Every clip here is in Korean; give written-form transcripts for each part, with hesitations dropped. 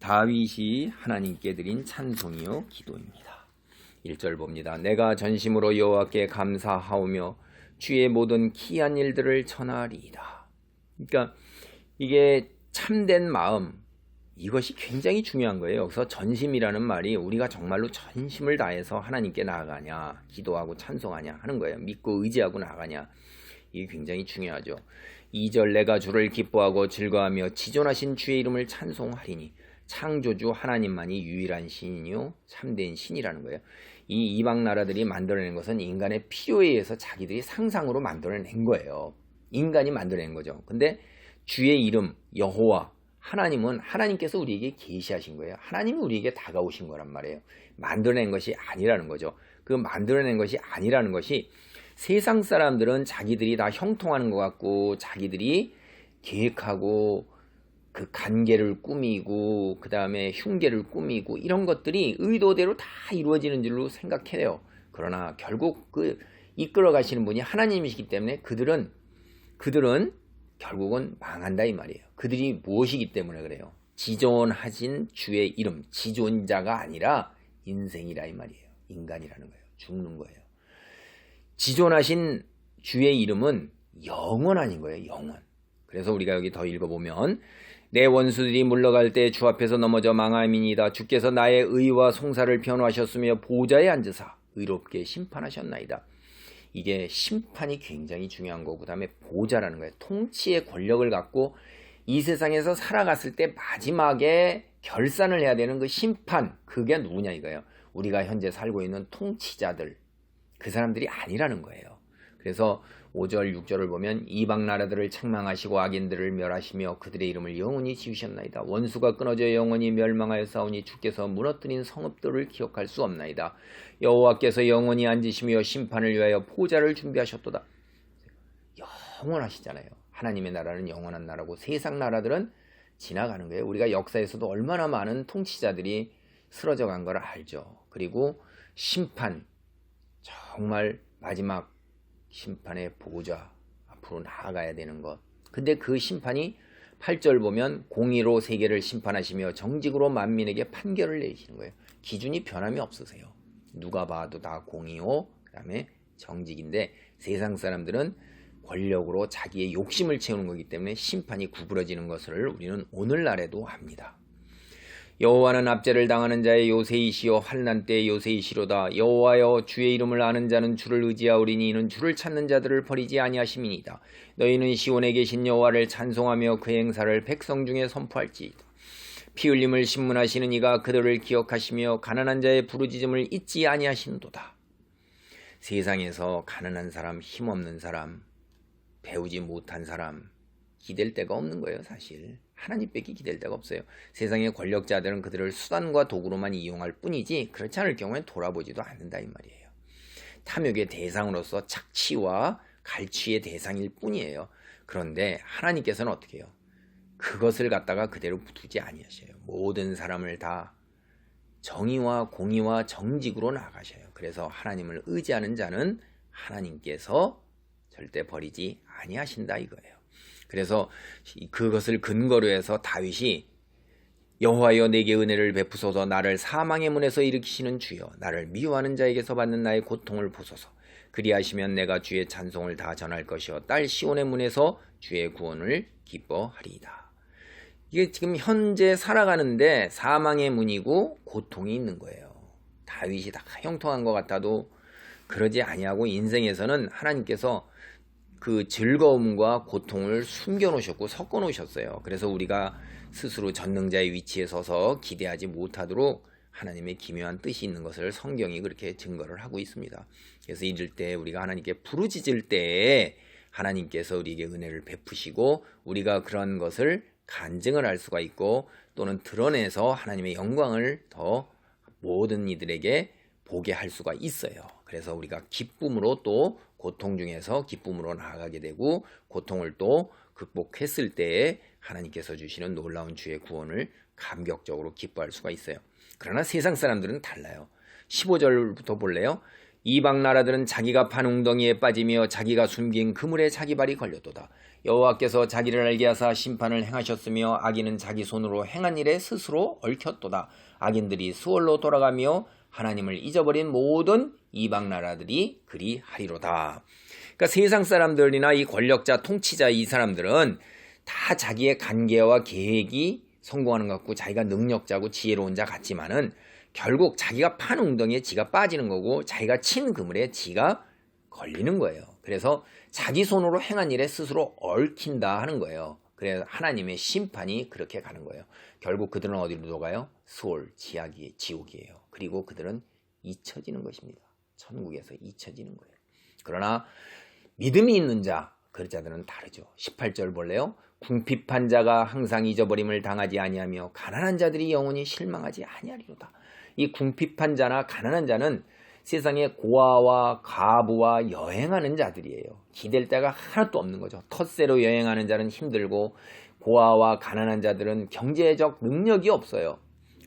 다윗이 하나님께 드린 찬송이요 기도입니다. 1절 봅니다. 내가 전심으로 여호와께 감사하오며 주의 모든 기이한 일들을 전하리이다. 그러니까 이게 참된 마음, 이것이 굉장히 중요한 거예요. 여기서 전심이라는 말이 우리가 정말로 전심을 다해서 하나님께 나아가냐, 기도하고 찬송하냐 하는 거예요. 믿고 의지하고 나아가냐, 이게 굉장히 중요하죠. 2절 내가 주를 기뻐하고 즐거워하며 지존하신 주의 이름을 찬송하리니, 창조주 하나님만이 유일한 신이요 참된 신이라는 거예요. 이 이방 나라들이 만들어낸 것은 인간의 필요에 의해서 자기들이 상상으로 만들어낸 거예요. 인간이 만들어낸 거죠. 근데 주의 이름 여호와 하나님은 하나님께서 우리에게 계시하신 거예요. 하나님이 우리에게 다가오신 거란 말이에요. 만들어낸 것이 아니라는 거죠. 그 만들어낸 것이 아니라는 것이, 세상 사람들은 자기들이 다 형통하는 것 같고 자기들이 계획하고 그 간계를 꾸미고 그 다음에 흉계를 꾸미고 이런 것들이 의도대로 다 이루어지는 줄로 생각해요. 그러나 결국 그 이끌어 가시는 분이 하나님이시기 때문에 그들은 결국은 망한다 이 말이에요. 그들이 무엇이기 때문에 그래요? 지존하신 주의 이름, 지존자가 아니라 인생이라 이 말이에요. 인간이라는 거예요. 죽는 거예요. 지존하신 주의 이름은 영원한 거예요. 영원. 그래서 우리가 여기 더 읽어보면, 내 원수들이 물러갈 때 주 앞에서 넘어져 망함이니이다. 주께서 나의 의와 송사를 변호하셨으며 보좌에 앉으사 의롭게 심판하셨나이다. 이게 심판이 굉장히 중요한 거고, 그 다음에 보좌라는 거예요. 통치의 권력을 갖고 이 세상에서 살아갔을 때 마지막에 결산을 해야 되는 그 심판, 그게 누구냐 이거예요. 우리가 현재 살고 있는 통치자들, 그 사람들이 아니라는 거예요. 그래서 5절 6절을 보면, 이방 나라들을 책망하시고 악인들을 멸하시며 그들의 이름을 영원히 지으셨나이다. 원수가 끊어져 영원히 멸망하여 싸우니 주께서 무너뜨린 성읍들을 기억할 수 없나이다. 여호와께서 영원히 앉으시며 심판을 위하여 보좌를 준비하셨도다. 영원하시잖아요. 하나님의 나라는 영원한 나라고 세상 나라들은 지나가는 거예요. 우리가 역사에서도 얼마나 많은 통치자들이 쓰러져 간 걸 알죠. 그리고 심판, 정말 마지막 심판의 보좌 앞으로 나아가야 되는 것. 근데 그 심판이 8절 보면 공의로 세계를 심판하시며 정직으로 만민에게 판결을 내리시는 거예요. 기준이 변함이 없으세요. 누가 봐도 다 공의요, 그 다음에 정직인데, 세상 사람들은 권력으로 자기의 욕심을 채우는 거기 때문에 심판이 구부러지는 것을 우리는 오늘날에도 압니다. 여호와는 압제를 당하는 자의 요새이시요 환난 때의 요새이시로다. 여호와여, 주의 이름을 아는 자는 주를 의지하오리니 이는 주를 찾는 자들을 버리지 아니하심이니이다. 너희는 시온에 계신 여호와를 찬송하며 그 행사를 백성 중에 선포할지이다. 피 흘림을 신문하시는 이가 그들을 기억하시며 가난한 자의 부르짖음을 잊지 아니하시는도다. 세상에서 가난한 사람, 힘없는 사람, 배우지 못한 사람 기댈 데가 없는 거예요. 사실 하나님밖에 기댈 데가 없어요. 세상의 권력자들은 그들을 수단과 도구로만 이용할 뿐이지 그렇지 않을 경우엔 돌아보지도 않는다 이 말이에요. 탐욕의 대상으로서 착취와 갈취의 대상일 뿐이에요. 그런데 하나님께서는 어떻게 해요? 그것을 갖다가 그대로 두지 아니하셔요. 모든 사람을 다 정의와 공의와 정직으로 나가셔요. 그래서 하나님을 의지하는 자는 하나님께서 절대 버리지 아니하신다 이거예요. 그래서 그것을 근거로 해서 다윗이, 여호와여 내게 은혜를 베푸소서, 나를 사망의 문에서 일으키시는 주여, 나를 미워하는 자에게서 받는 나의 고통을 보소서. 그리하시면 내가 주의 찬송을 다 전할 것이요 딸 시온의 문에서 주의 구원을 기뻐하리이다. 이게 지금 현재 살아가는데 사망의 문이고 고통이 있는 거예요. 다윗이 다 형통한 것 같아도 그러지 아니하고 인생에서는 하나님께서 그 즐거움과 고통을 숨겨놓으셨고 섞어놓으셨어요. 그래서 우리가 스스로 전능자의 위치에 서서 기대하지 못하도록 하나님의 기묘한 뜻이 있는 것을 성경이 그렇게 증거를 하고 있습니다. 그래서 이럴 때 우리가 하나님께 부르짖을 때에 하나님께서 우리에게 은혜를 베푸시고 우리가 그런 것을 간증을 할 수가 있고, 또는 드러내서 하나님의 영광을 더 모든 이들에게 보게 할 수가 있어요. 그래서 우리가 기쁨으로 또 고통 중에서 기쁨으로 나아가게 되고, 고통을 또 극복했을 때에 하나님께서 주시는 놀라운 주의 구원을 감격적으로 기뻐할 수가 있어요. 그러나 세상 사람들은 달라요. 15절부터 볼래요? 이방 나라들은 자기가 판 웅덩이에 빠지며 자기가 숨긴 그물에 자기 발이 걸렸도다. 여호와께서 자기를 알게 하사 심판을 행하셨으며 악인은 자기 손으로 행한 일에 스스로 얽혔도다. 악인들이 수월로 돌아가며 하나님을 잊어버린 모든 이방 나라들이 그리 하리로다. 그러니까 세상 사람들이나 이 권력자, 통치자 이 사람들은 다 자기의 간계와 계획이 성공하는 것 같고 자기가 능력자고 지혜로운 자 같지만은 결국 자기가 판 웅덩이에 지가 빠지는 거고 자기가 친 그물에 지가 걸리는 거예요. 그래서 자기 손으로 행한 일에 스스로 얽힌다 하는 거예요. 그래서 하나님의 심판이 그렇게 가는 거예요. 결국 그들은 어디로 가요? 수올, 지옥이에요. 그리고 그들은 잊혀지는 것입니다. 천국에서 잊혀지는 거예요. 그러나 믿음이 있는 자, 그 자들은 다르죠. 18절 볼래요? 궁핍한 자가 항상 잊어버림을 당하지 아니하며 가난한 자들이 영원히 실망하지 아니하리로다. 이 궁핍한 자나 가난한 자는 세상에 고아와 과부와 여행하는 자들이에요. 기댈 데가 하나도 없는 거죠. 텃세로 여행하는 자는 힘들고 고아와 가난한 자들은 경제적 능력이 없어요.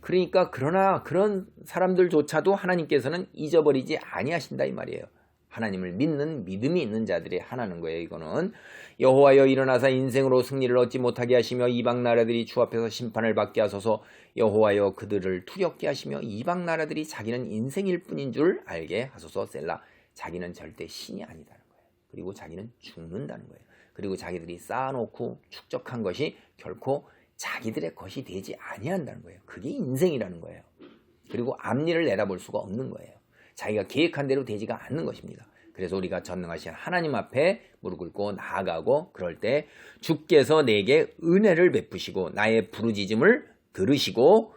그러니까 그러나 그런 사람들조차도 하나님께서는 잊어버리지 아니하신다 이 말이에요. 하나님을 믿는 믿음이 있는 자들이 하나는 거예요. 이거는 여호와여 일어나사 인생으로 승리를 얻지 못하게 하시며 이방 나라들이 주 앞에서 심판을 받게 하소서. 여호와여 그들을 두렵게 하시며 이방 나라들이 자기는 인생일 뿐인 줄 알게 하소서. 셀라. 자기는 절대 신이 아니다는 거예요. 그리고 자기는 죽는다는 거예요. 그리고 자기들이 쌓아놓고 축적한 것이 결코 자기들의 것이 되지 아니한다는 거예요. 그게 인생이라는 거예요. 그리고 앞일을 내다볼 수가 없는 거예요. 자기가 계획한 대로 되지가 않는 것입니다. 그래서 우리가 전능하신 하나님 앞에 무릎 꿇고 나아가고 그럴 때 주께서 내게 은혜를 베푸시고 나의 부르짖음을 들으시고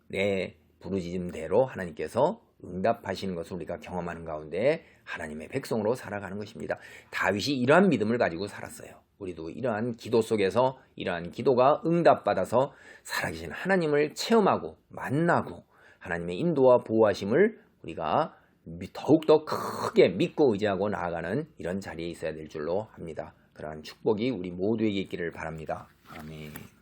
내 부르짖음대로 하나님께서 응답하시는 것을 우리가 경험하는 가운데 하나님의 백성으로 살아가는 것입니다. 다윗이 이러한 믿음을 가지고 살았어요. 우리도 이러한 기도 속에서 이러한 기도가 응답받아서 살아계신 하나님을 체험하고 만나고 하나님의 인도와 보호하심을 우리가 더욱더 크게 믿고 의지하고 나아가는 이런 자리에 있어야 될 줄로 합니다. 그러한 축복이 우리 모두에게 있기를 바랍니다. 아멘.